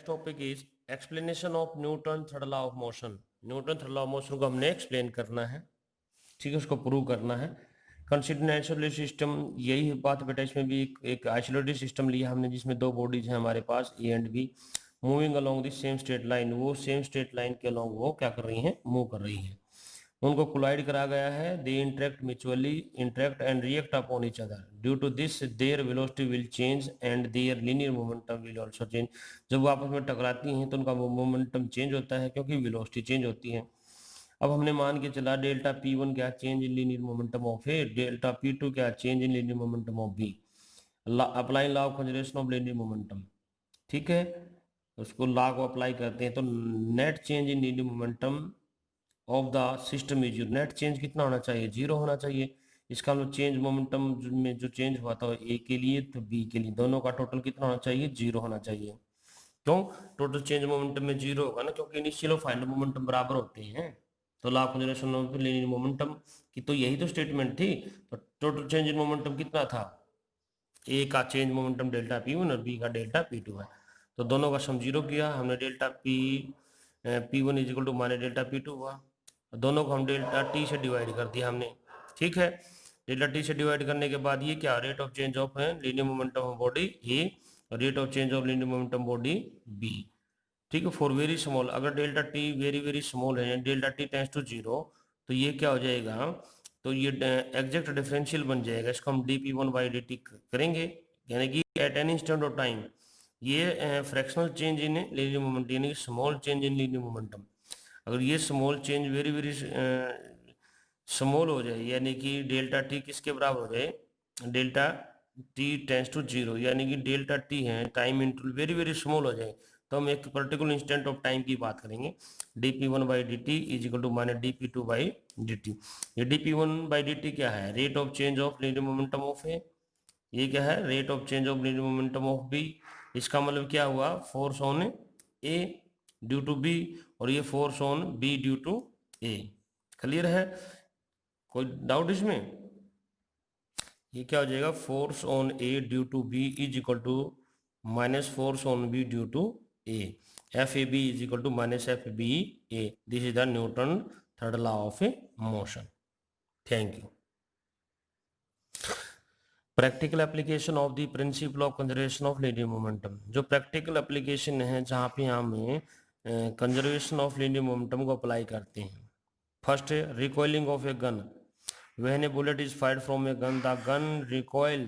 Topic is explanation of Newton third law of motion. Newton third law of motion को हमने explain करना है, ठीक है, उसको प्रूव करना है। कंसीडर नेचुरल सिस्टम, यही बात बेटा, इसमें भी एक आइसोलेटेड सिस्टम लिया हमने जिसमें दो बॉडीज हैं हमारे पास A and B, moving along the same straight line. वो सेम स्ट्रेट लाइन के अलोंग वो क्या कर रही हैं, मूव कर रही हैं। उनको कोलाइड करा गया है, they interact mutually, interact and react upon each other. Due to this their velocity will change and their linear momentum will also change. जब वो आपस में टकराती हैं तो उनका मोमेंटम चेंज होता है क्योंकि वेलोसिटी चेंज होती है। अब हमने मान के चला डेल्टा P1 क्या, change in linear momentum of A, delta P2 क्या, change in linear momentum of B. Applying law of conservation of linear momentum, ठीक है, उसको लॉ को अप्लाई करते हैं तो net change in linear momentum of the system is zero. Net change कितना होना चाहिए, जीरो होना चाहिए। इसका मतलब चेंज मोमेंटम में जो चेंज हुआ था ए के लिए तो बी के लिए, दोनों का टोटल कितना होना चाहिए, जीरो होना चाहिए। क्यों टोटल चेंज मोमेंटम में जीरो होगा ना, क्योंकि इनिशियल और फाइनल मोमेंटम बराबर होते हैं। तो law of conservation of linear momentum की तो यही तो स्टेटमेंट थी। तो टोटल चेंज इन मोमेंटम कितना था, ए का चेंज मोमेंटम डेल्टा P1 और बी का डेल्टा P2 है। तो दोनों का सम जीरो किया हमने, delta P1 is equal to minus delta P2 हुआ। दोनों को हम डेल्टा T से डिवाइड कर दिया हमने, ठीक है। डेल्टा T से डिवाइड करने के बाद ये क्या, रेट ऑफ चेंज ऑफ है linear momentum of body A, rate of change of linear momentum body B, ठीक है। फॉर वेरी स्मॉल, अगर delta T very very small है, delta T tends to zero, तो ये क्या हो जाएगा, तो ये एग्जैक्ट डिफरेंशियल बन जाएगा। इसको हम dP1/dt करेंगे, यानी कि at any instant of time ये fractional change in linear momentum, यानी कि small change in linear momentum. अगर ये small change very very small हो जाए, यानी कि डेल्टा T किसके बराबर हो जाए, delta T tends to zero, यानी कि डेल्टा T है time interval very very small हो जाए, तो हम एक पर्टिकुलर इंस्टेंट ऑफ टाइम की बात करेंगे। dP1/dt is equal to minus dP2/dt। ये dP1/dt क्या है, rate of change of linear momentum of A, ये क्या है, rate of change of linear momentum of B. इसका मतलब क्या हुआ, force on A due to B, और ये force on B due to A. Clear है, कोई डाउट इसमें? ये क्या हो जाएगा, force on A due to B is equal to minus force on B due to A, F A B is equal to minus F B A. This is the Newton third law of a motion. Thank you. Practical application of the principle of conservation of linear momentum. जो practical application है जहाँ पे हमें conservation of linear momentum को apply करते हैं। First है recoiling of a gun. When a bullet is fired from a gun, the gun recoil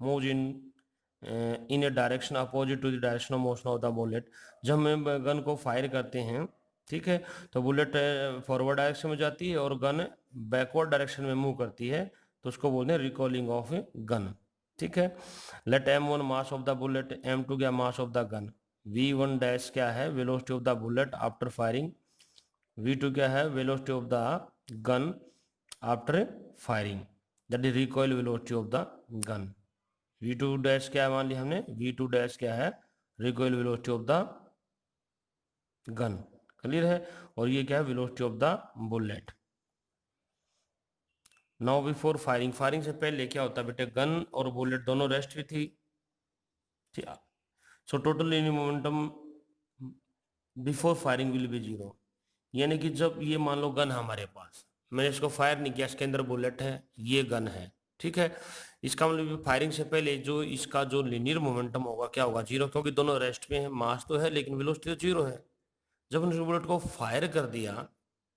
moves in a direction opposite to the direction of motion of the bullet. जब हम gun को fire करते हैं, ठीक है, तो bullet forward direction में जाती है और गन बैकवर्ड डायरेक्शन में मूव करती है, तो उसको बोलते हैं रिकॉलिंग ऑफ ए गन, ठीक है। Let m1 mass of the bullet, m2 क्या mass of the gun, v1 dash क्या है velocity of the bullet after firing, v2 क्या है velocity of the gun after firing, that is recoil velocity of the gun. v2 dash क्या मान लिया हमने, v2 dash क्या है recoil velocity of the gun. Clear है, और ये क्या है velocity of the bullet. Now before firing, firing से पहले क्या होता है बेटे, गन और बुलेट दोनों रेस्ट में थी, ठीक। So total linear momentum before firing will be zero, यानी कि जब ये मान लो गन हमारे पास, मैंने इसको फायर नहीं किया, इसके अंदर बुलेट है, ये गन है, ठीक है। इसका मतलब फायरिंग से पहले जो इसका जो लीनियर मोमेंटम होगा क्या होगा, जीरो, क्योंकि दोनों रेस्ट में है, मास तो है लेकिन वेलोसिटी तो जीरो है। जब हमने बुलेट को फायर कर दिया,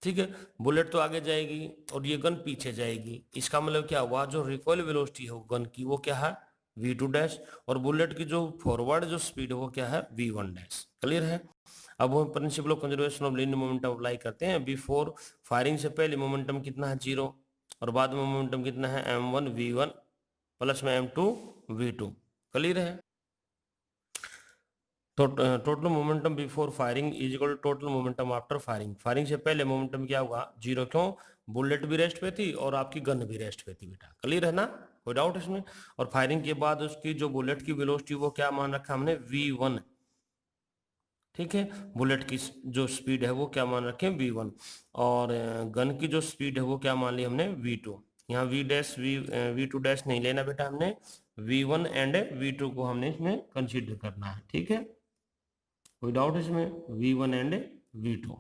ठीक है, बुलेट तो आगे जाएगी और ये गन पीछे जाएगी। इसका मतलब क्या हुआ, जो रिकॉइल वेलोसिटी है गन की वो क्या है v2 डैश, और बुलेट की जो फॉरवर्ड जो स्पीड है वो क्या है v1 डैश। क्लियर है। अब हम principal of conservation of linear momentum apply करते हैं। बिफोर फायरिंग से पहले मोमेंटम कितना है, जीरो, और बाद में मोमेंटम कितना है m1 v1 प्लस में m2 v2। क्लियर है। तो total momentum before firing is equal to total momentum after firing. Firing से पहले मोमेंटम क्या होगा, जीरो, क्यों, बुलेट भी रेस्ट पे थी और आपकी गन भी रेस्ट पे थी बेटा। क्लियर है ना, कोई डाउट इसमें? और फायरिंग के बाद उसकी जो बुलेट की वेलोसिटी वो क्या मान रखा हमने, v1, ठीक है। बुलेट की जो स्पीड है वो क्या मान रखे v1, और गन की जो स्पीड है वो क्या मान ली हमने v2। यहाँ v2 डैश नहीं लेना बेटा, हमने v1 एंड v2 को हमने इसमें कंसीडर करना है, ठीक है। कोई डाउट इसमें? V1 and V2।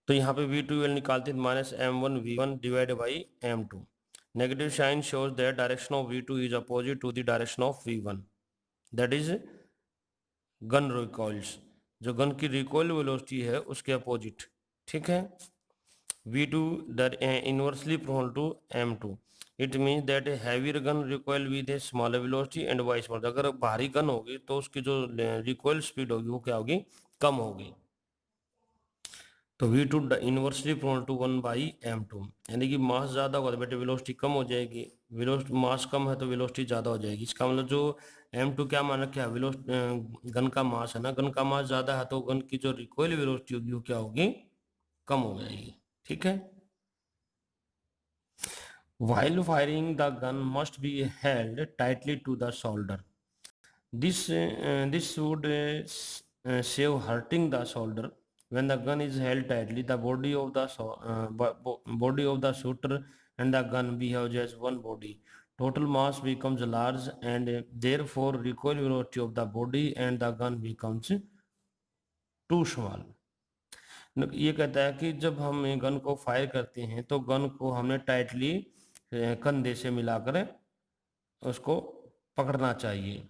तो यहाँ पे V2 वैल्यू निकालते हैं -m1 V1 divided by m2। Negative sign shows that direction of V2 is opposite to the direction of V1, that is gun recoils, जो गन की रिकॉइल वेलोसिटी है उसके opposite. ठीक है, V2 that inversely proportional to M2, it means that a heavier gun recoil with a smaller velocity and vice versa। अगर भारी gun होगी तो उसकी जो रिकॉइल स्पीड होगी वो क्या होगी? कम होगी। तो V2 inversely proportional to 1/m2, यानी कि मास ज़्यादा होगा तो बेटे वेलोसिटी कम हो जाएगी। वेलोसिटी मास कम है तो वेलोसिटी ज़्यादा हो जाएगी। इसका मतलब जो M2 क्या मान रखा है, गन का मास है ना, गन का मास ज़्यादा है तो गन की जो रिकॉइल वेलोसिटी होगी वो क्या होगी? कम हो जाएगी। ठीक है। While firing, the gun must be held tightly to the shoulder. This would save hurting the shoulder. When the gun is held tightly, the body of the body of the shooter and the gun behaves as one body. Total mass becomes large, and therefore recoil velocity of the body and the gun becomes too small. ये कहता है कि जब हम gun को fire करते हैं तो गन को हमने टाइटली कंधे से मिलाकर उसको पकड़ना चाहिए।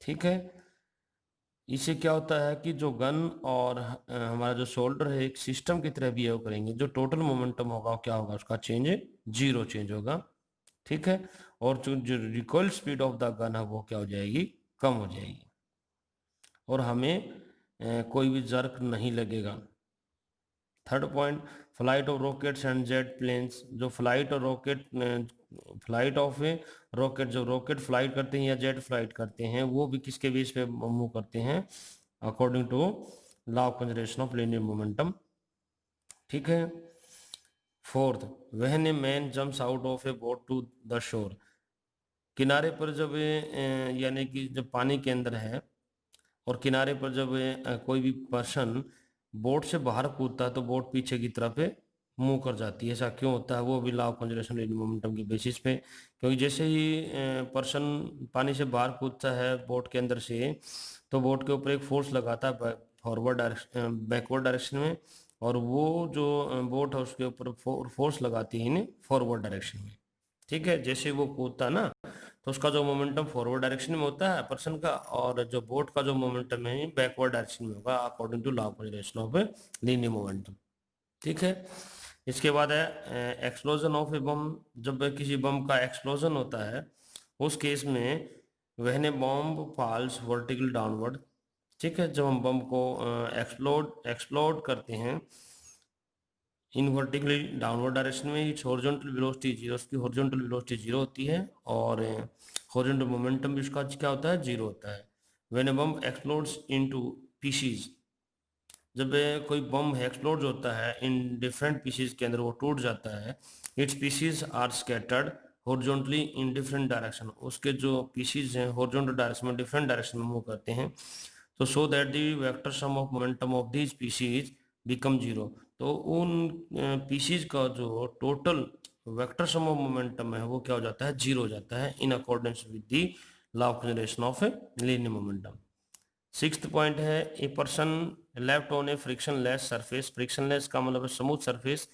ठीक है, इससे क्या होता है कि जो गन और हमारा जो शोल्डर है एक सिस्टम की तरह बिहेव करेंगे। जो टोटल मोमेंटम होगा क्या होगा? उसका चेंज जीरो चेंज होगा। ठीक है, और जो recoil speed of the gun है वो क्या हो जाएगी? कम हो जाएगी, और हमें कोई भी जर्क नहीं लगेगा। Third point, flight of rockets and jet planes. जो फ्लाइट और रॉकेट फ्लाइट ऑफ रॉकेट, जो रॉकेट फ्लाइट करते हैं या जेट फ्लाइट करते हैं वो भी किसके बेस पे मूव करते हैं? According to law of conservation of linear momentum. ठीक है। Fourth, when a man jumps out of a boat to the shore. किनारे पर जब यानी कि जब पानी के अंदर है और किनारे पर जब कोई भी पर्सन बोट से बाहर कूदता है तो बोट पीछे की तरफ मूव कर जाती है। ऐसा क्यों होता है? वो भी law of conservation linear momentum के बेसिस पे, क्योंकि जैसे ही पर्सन पानी से बाहर कूदता है बोट के अंदर से तो बोट के ऊपर एक फोर्स लगाता है फॉरवर्ड डायरेक्शन बैकवर्ड डायरेक्शन में, और वो जो बोट है उसके ऊपर फोर्स लगाती है इन फॉरवर्ड डायरेक्शन में। ठीक है, जैसे वो कूदता है ना तो उसका जो मोमेंटम फॉरवर्ड डायरेक्शन में होता है पर्सन का, और जो बोट का जो मोमेंटम है बैकवर्ड डायरेक्शन में होगा according to law of conservation of linear momentum. ठीक है, इसके बाद है एक्सप्लोजन ऑफ ए बम। जब किसी बम का एक्सप्लोजन होता है उस केस में when a bomb falls vertical downward. ठीक है, जब हम बम को एक्सप्लोड करते हैं इन वर्टिकली डाउनवर्ड डायरेक्शन में, इट्स हॉरिजॉन्टल वेलोसिटी जीरो, उसकी हॉरिजॉन्टल वेलोसिटी जीरो होती है, और हॉरिजॉन्टल मोमेंटम भी उसका क्या होता है? जीरो होता है। When a bomb explodes into pieces. जब कोई बम एक्सप्लोड होता है इन डिफरेंट पीसीज के अंदर, वो टूट जाता है। It's pieces are scattered horizontally in different direction. उसके जो पीसीज हैं हॉरिजॉन्टल डायरेक्शन में डिफरेंट डायरेक्शन में मूव करते हैं। तो so that the vector sum of momentum of these pieces become zero. तो उन पीसीज का जो total vector sum of momentum है वो क्या हो जाता है? जीरो हो जाता है, in accordance with the law of conservation of linear momentum. Sixth point है, a person left on a frictionless surface. Frictionless का मतलब है smooth surface.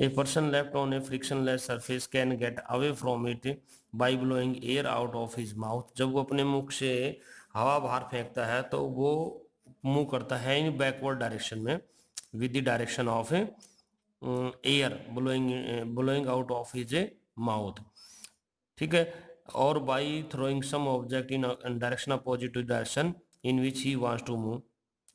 A person left on a frictionless surface can get away from it by blowing air out of his mouth. जब वो अपने मुख से हवा बाहर फेंकता है तो वो मूव करता है इन बैकवर्ड डायरेक्शन में with the direction of air blowing out of his mouth. ठीक है, और by throwing some object in direction opposite to direction in which he wants to move.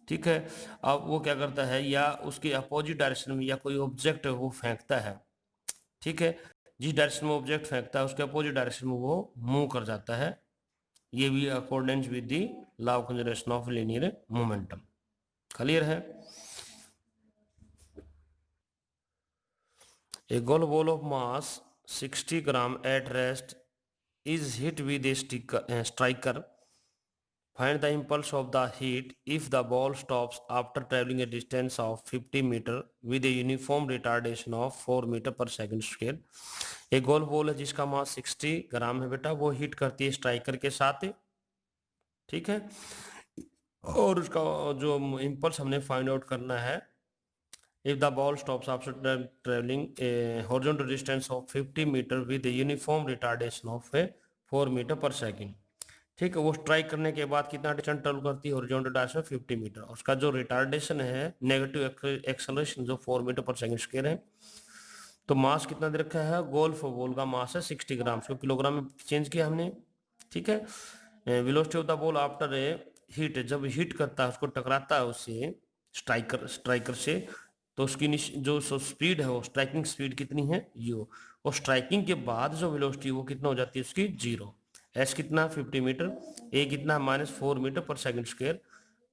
ठीक है, अब वो क्या करता है या उसके अपोजिट डायरेक्शन में या कोई ऑब्जेक्ट वो फेंकता है। ठीक है, जिस डायरेक्शन में ऑब्जेक्ट फेंकता है उसके अपोजिट डायरेक्शन में वो मूव कर जाता है। ये भी accordance with the law of conservation of linear momentum. Clear है? A golf ball of mass 60 gram at rest is hit with a striker. Find the impulse of the hit if the ball stops after traveling a distance of 50 meter with a uniform retardation of 4 meter per second square. एक golf ball है जिसका मास 60 ग्राम है बेटा, वो hit करती है striker के साथ। ठीक है, और उसका जो इम्पल्स हमने फाइंड आउट करना है, if the ball stops after traveling a horizontal distance of 50 metre with a uniform retardation of 4 metre per second. ठीक है, वो स्ट्राइक करने के बाद कितना डिस्टेंस ट्रेवल करती है हॉरिजॉन्टल डायरेक्शन 50 मीटर, उसका जो रिटार्डेशन है नेगेटिव एक्सेलरेशन जो 4 मीटर पर सेकंड स्क्वायर है। तो मास कितना दे रखा है, गोल्फ बॉल का मास है 60 ग्राम, उसको किलोग्राम में चेंज किया हमने। ठीक है, velocity of the ball after a hit, जब हिट करता है उसको टकराता है उससे स्ट्राइकर से, तो उसकी जो स्पीड है वो स्ट्राइकिंग स्पीड कितनी है यू, और स्ट्राइकिंग के बाद जो वेलोसिटी वो कितना हो जाती है उसकी जीरो। एस कितना 50 मीटर, ए कितना -4 मीटर पर सेकंड स्क्वायर।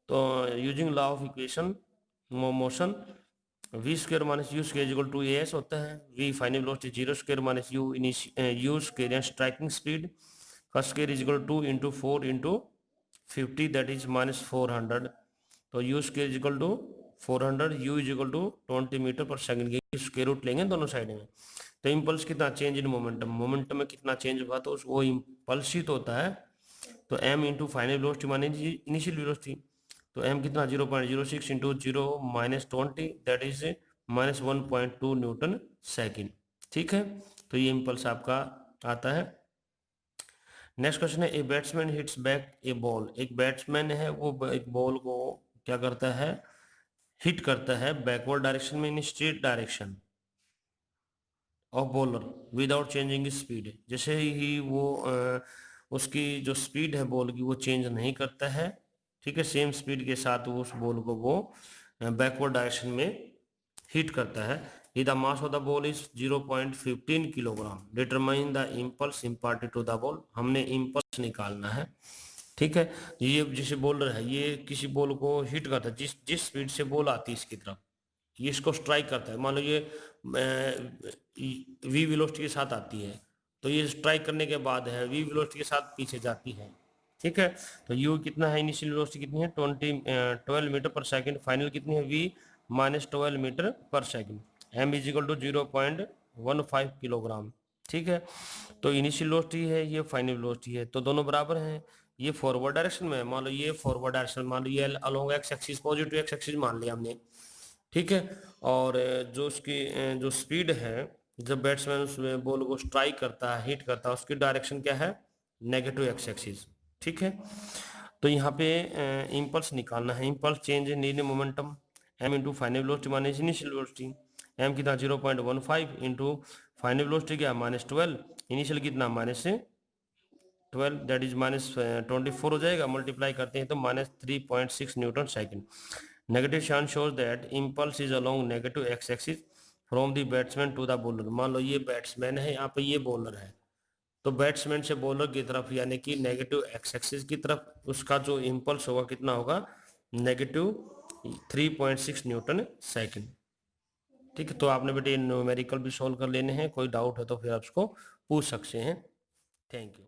तो using law of equation motion, v square minus u square equal to a s होता है, v final velocity zero square minus u square या स्ट्राइकिंग स्पीड का square is equal to into 4 into 50 that is -400। तो u square is equal to 400, u is equal to 20 metre per second की square root लेंगे दोनों side में। तो impulse कितना change in momentum, momentum में कितना चेंज हुआ तो वो इम्पल्स ही तो होता है। तो m इंटू फाइनल वेलोसिटी माने इनिशियल वेलोसिटी, तो m कितना 0.06 into 0 -20 that is -1.2 Newton second. ठीक है, तो ये इम्पल्स आपका आता है। नेक्स्ट क्वेश्चन है, a batsman hits back A ball, एक बैट्समैन है वो एक बॉल को क्या करता है, हिट करता है बैकवर्ड डायरेक्शन में in straight direction of bowler without changing speed. जैसे ही वो उसकी जो स्पीड है बॉल की वो चेंज नहीं करता है, ठीक है, सेम स्पीड के साथ वो उस बॉल को वो बैकवर्ड डायरेक्शन में हिट करता है। The mass of the ball is 0.15 kilogram, determine the impulse imparted to the ball, हमने इम्पल्स निकालना है। ठीक है, ये जैसे बॉलर है ये किसी बॉल को हिट करता है, जिस स्पीड से बॉल आती है इसकी तरफ, ये इसको स्ट्राइक करता है, मान लो ये वी वेलोसिटी के साथ आती है, तो ये स्ट्राइक करने के बाद है वी वेलोसिटी के साथ पीछे जाती है। ठीक है, तो यू कितना है, इनिशियल वेलोसिटी कितनी है 12 मीटर पर सेकंड, फाइनल कितनी है v -12 metre per second, m is equal to 0.15 kilogram. ठीक है, तो इनिशियल वेलोसिटी है ये फाइनल वेलोसिटी है, तो दोनों बराबर हैं। ये फॉरवर्ड डायरेक्शन में, मान लो ये फॉरवर्ड डायरेक्शन, मान लो ये along x axis positive x axis मान लिया हमने। ठीक है, और जो उसकी जो स्पीड है जब बैट्समैन उसमें बॉल को स्ट्राइक करता है हिट करता है उसकी डायरेक्शन क्या है, नेगेटिव एक्स एक्सिस। ठीक है, तो यहाँ पे इम्पल्स निकालना है, impulse change in linear momentum m into final velocity minus initial velocity, m कितना 0.15 इंटू फाइनल वेलोसिटी क्या -12, इनिशियल कितना -12 दैट इज -24 हो जाएगा, मल्टीप्लाई करते हैं तो -3.6 newton second. Negative charge shows that impulse is along negative x axis from the batsman to the bowler. मान लो ये बैट्समैन है, यहाँ पे ये बॉलर है, तो बैट्समैन से बॉलर की तरफ यानी कि नेगेटिव एक्स एक्सिस की तरफ उसका जो इम्पल्स होगा कितना होगा, -3.6 न्यूटन सेकेंड। ठीक है, तो आपने बेटे न्यूमेरिकल भी सॉल्व कर लेने हैं, कोई डाउट है तो फिर आप उसको पूछ सकते हैं। Thank you.